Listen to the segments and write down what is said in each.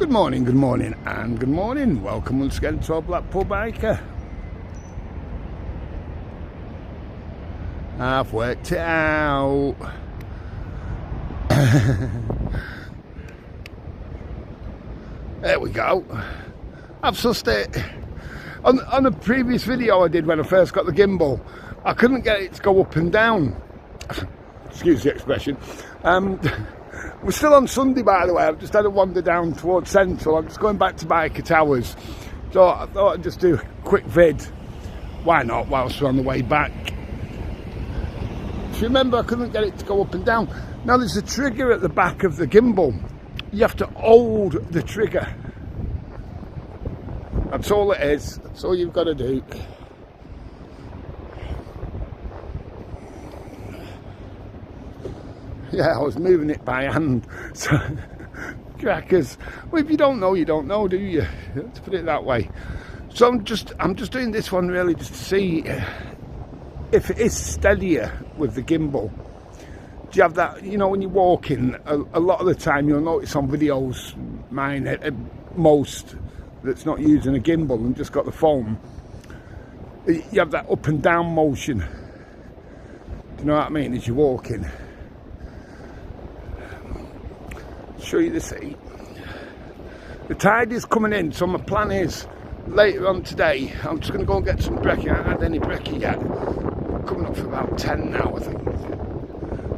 Good morning, and good morning. Welcome once again to our Blackpool Biker. I've worked it out. There we go. I've sussed it. On a previous video I did when I first got the gimbal, I couldn't get it to go up and down. Excuse the expression. We're still on Sunday, by the way. I've just had a wander down towards Central. I'm just going back to Biker Towers. So I thought I'd just do a quick vid. Why not, whilst we're on the way back? If you remember, I couldn't get it to go up and down. Now there's a trigger at the back of the gimbal. You have to hold the trigger. That's all it is. That's all you've got to do. Yeah, I was moving it by hand. So, crackers. Well, if you don't know, you don't know, do you? Let's put it that way. So I'm just doing this one really just to see if it is steadier with the gimbal. Do you have that, you know, when you're walking, a lot of the time you'll notice on videos, mine most, that's not using a gimbal and just got the phone, you have that up and down motion. Do you know what I mean, as you're walking? Show you the sea. The tide is coming in, so my plan is later on today I'm just going to go and get some brekkie. I haven't had any brekkie yet. Coming up for about 10 now, I think,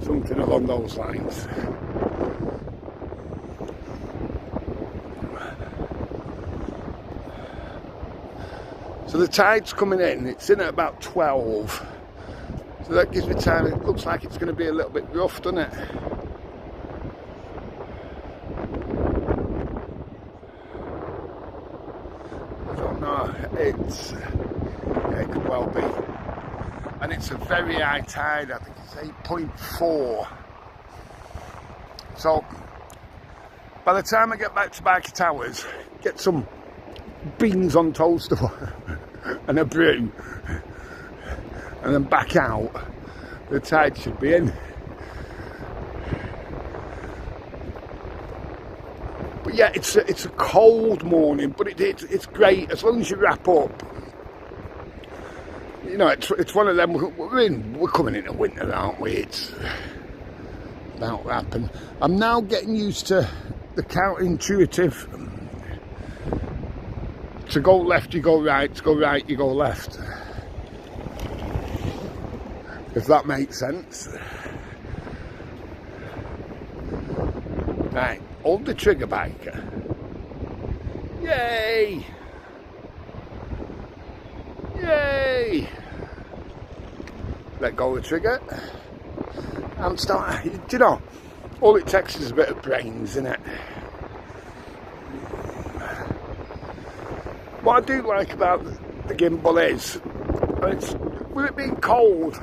something along those lines. So the tide's coming in, it's in at about 12, so that gives me time. It looks like it's going to be a little bit rough, doesn't it? It could well be, and it's a very high tide. I think it's 8.4. So by the time I get back to Biker Towers, get some beans on toast and a brew, and then back out, the tide should be in. But yeah, it's a cold morning, but it's great as long as you wrap up. You know, it's one of them. We're coming into winter, aren't we? It's about wrapping. I'm now getting used to the counterintuitive. To go left, you go right. To go right, you go left. If that makes sense. Right. Hold the trigger, biker. Yay! Yay! Let go of the trigger. And start. Do you know, all it takes is a bit of brains, isn't it? What I do like about the gimbal is, with it being cold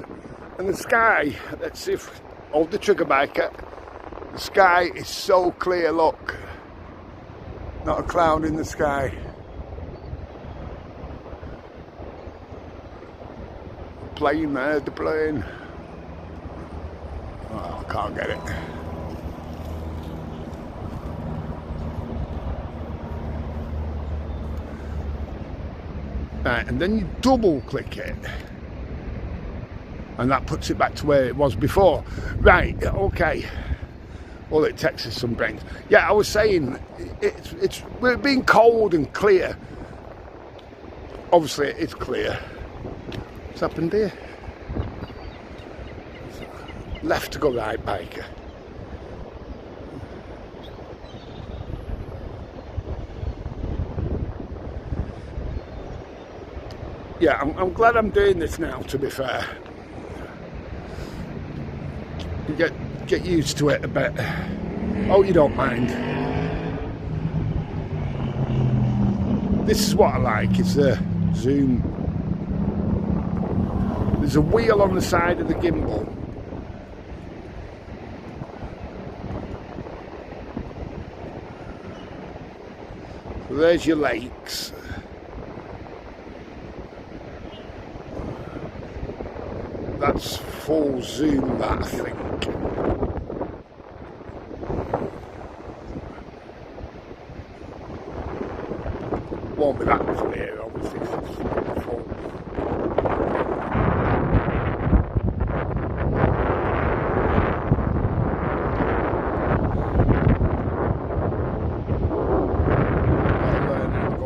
and the sky, let's see if, hold the trigger, biker. The sky is so clear, look. Not a cloud in the sky. Plane there, the plane. Oh, I can't get it. Right, and then you double click it. And that puts it back to where it was before. Right, okay. All it takes is some brains. Yeah, I was saying, we're being cold and clear. Obviously, it's clear. What's happened here? Left to go right, biker. Yeah, I'm glad I'm doing this now, to be fair. You get used to it a bit. Oh, you don't mind. This is what I like, is the zoom. There's a wheel on the side of the gimbal. So there's your lakes. That's full zoom, that, I think. won't be that clear, obviously.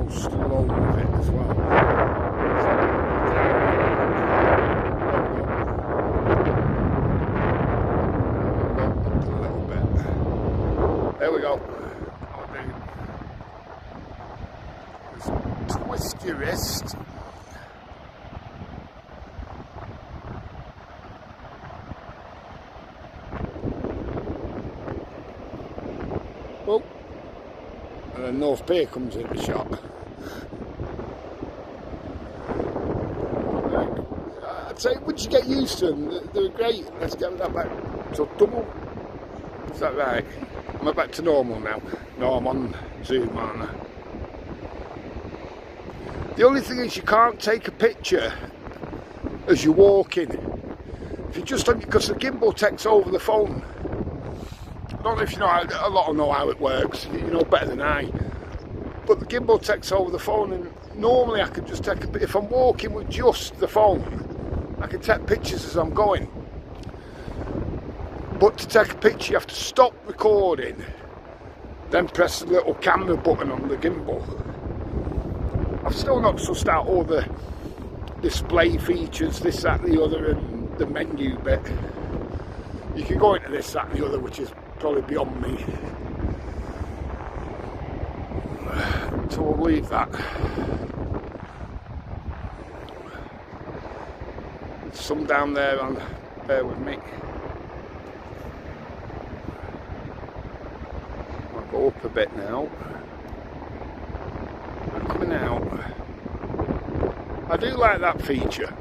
Slow with it as well. A little bit. There we go. Just twist your wrist. Oh, and then North Pier comes in the shot. I'd say once you get used to them, they're great. Let's get that back. So double. Is that right? Am I back to normal now? No, I'm on Zoom, aren't I? The only thing is you can't take a picture as you're walking. If you just on, because the gimbal takes over the phone. I don't know if you know how, a lot know how it works. You know better than I. But the gimbal takes over the phone, and normally I can just take a. If I'm walking with just the phone, I can take pictures as I'm going. But to take a picture, you have to stop recording, then press the little camera button on the gimbal. I've still not sussed out all the display features, this, that, the other, and the menu bit. You can go into this, that, and the other, which is probably beyond me. So we'll leave that. There's some down there on, bear with me. I'll go up a bit now. I'm coming out. I do like that feature.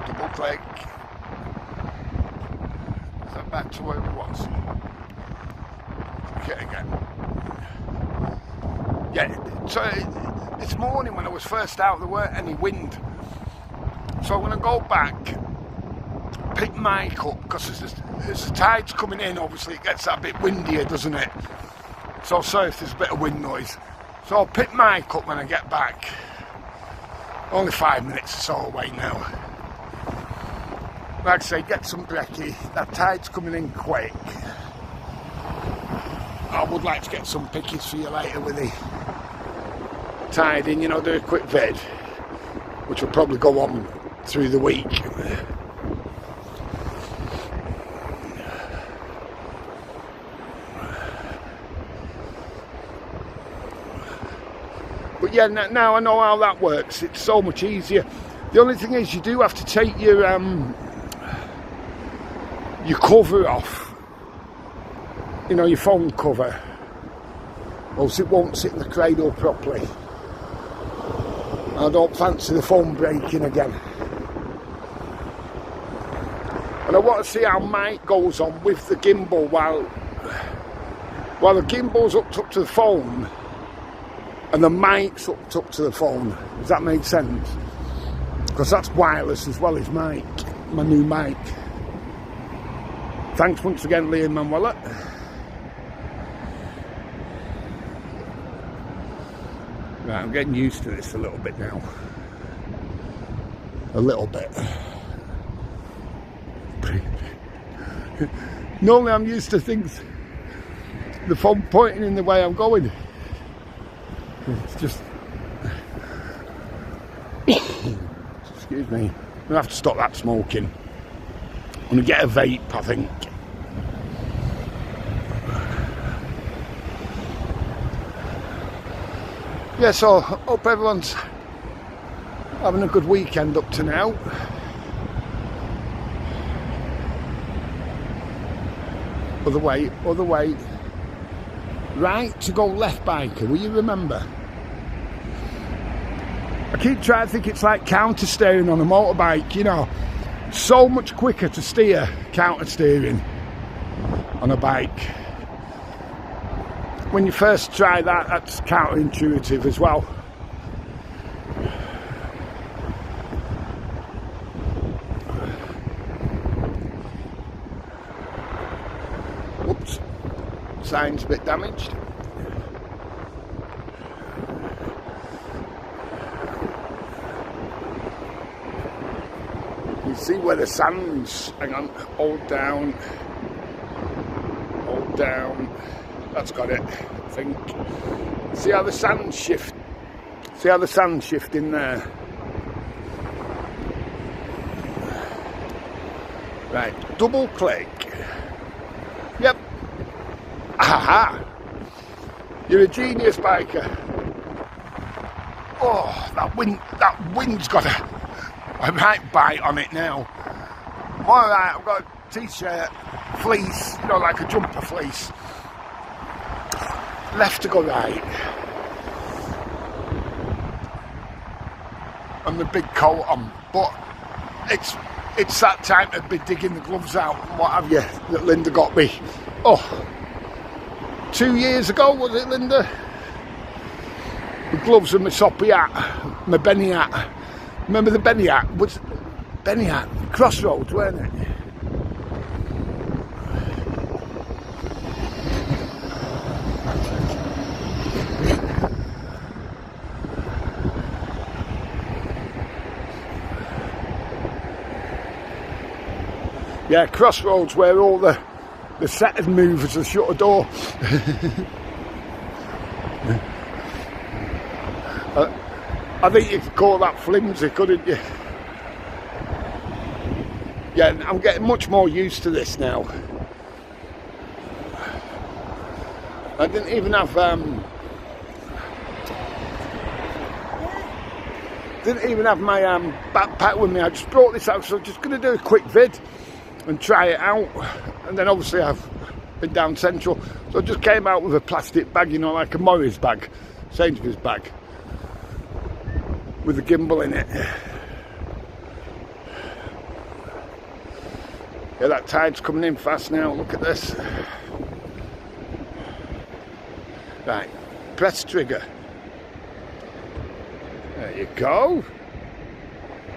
Double click. Is that back to where it was? Click it again. Yeah, so this morning when I was first out, there weren't any wind. So I'm going to go back, pick mic up, because as the tide's coming in, obviously it gets that bit windier, doesn't it? So sorry if there's a bit of wind noise. So I'll pick mic up when I get back. Only 5 minutes or so away now. Like I say, get some brekkie. That tide's coming in quick. I would like to get some pickies for you later with the tide in, you know, do a quick vid, which will probably go on through the week. But yeah, now I know how that works. It's so much easier. The only thing is you do have to take your cover off. You know, your phone cover. Or else it won't sit in the cradle properly. I don't fancy the phone breaking again. And I want to see how mic goes on with the gimbal while the gimbal's hooked up to the phone and the mic's hooked up to the phone. Does that make sense? Because that's wireless as well as mic, my new mic. Thanks once again, Liam Manuela. Right, I'm getting used to this a little bit now. A little bit. Normally I'm used to things, the phone pointing in the way I'm going. It's just... Excuse me. I'm going to have to stop that smoking. I'm going to get a vape, I think. Yeah, so hope everyone's having a good weekend up to now. Other way. Right to go left, biker, will you remember? I keep trying to think it's like counter steering on a motorbike, you know. So much quicker to steer counter steering on a bike. When you first try that, that's counterintuitive as well. Sign's a bit damaged. You see where the sand's, hang on, hold down, that's got it, I think. See how the sand shift, see how the sand's shifting there. Right, double click. Yep. Aha! You're a genius, biker. Oh, that wind's got a right bite on it now. Alright, I've got a t-shirt, fleece, you know, like a jumper fleece. Left to go right. And the big coat on, but it's that time to be digging the gloves out and what have you that Linda got me. Oh, 2 years ago, was it, Linda? The gloves and my soppy hat, my Benny hat. Remember the Benny hat? Was Benny hat? Crossroads, weren't it? Yeah, Crossroads, where all the set had moved as they shut a door. I think you could call that flimsy, couldn't you? Yeah, I'm getting much more used to this now. I didn't even have my backpack with me. I just brought this out, so I'm just going to do a quick vid and try it out. And then obviously I've been down Central, so I just came out with a plastic bag, you know, like a Morris bag, Sainsbury's bag, with a gimbal in it. Yeah, that tide's coming in fast now, look at this. Right, press trigger. There you go.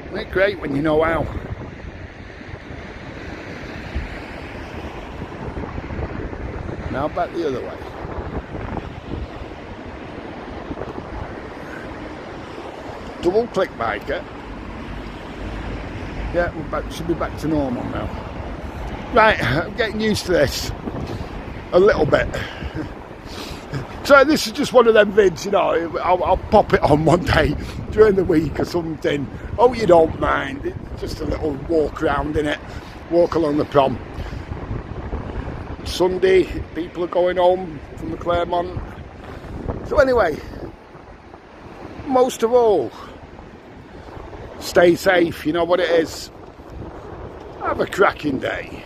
Isn't it great when you know how? Now back the other way. Double click, biker. Yeah, we're back, should be back to normal now. Right, I'm getting used to this a little bit. So this is just one of them vids, you know, I'll pop it on one day during the week or something. Oh, you don't mind, it's just a little walk around in it, walk along the prom. Sunday, people are going home from the Claremont. So anyway, most of all, stay safe, you know what it is. Have a cracking day.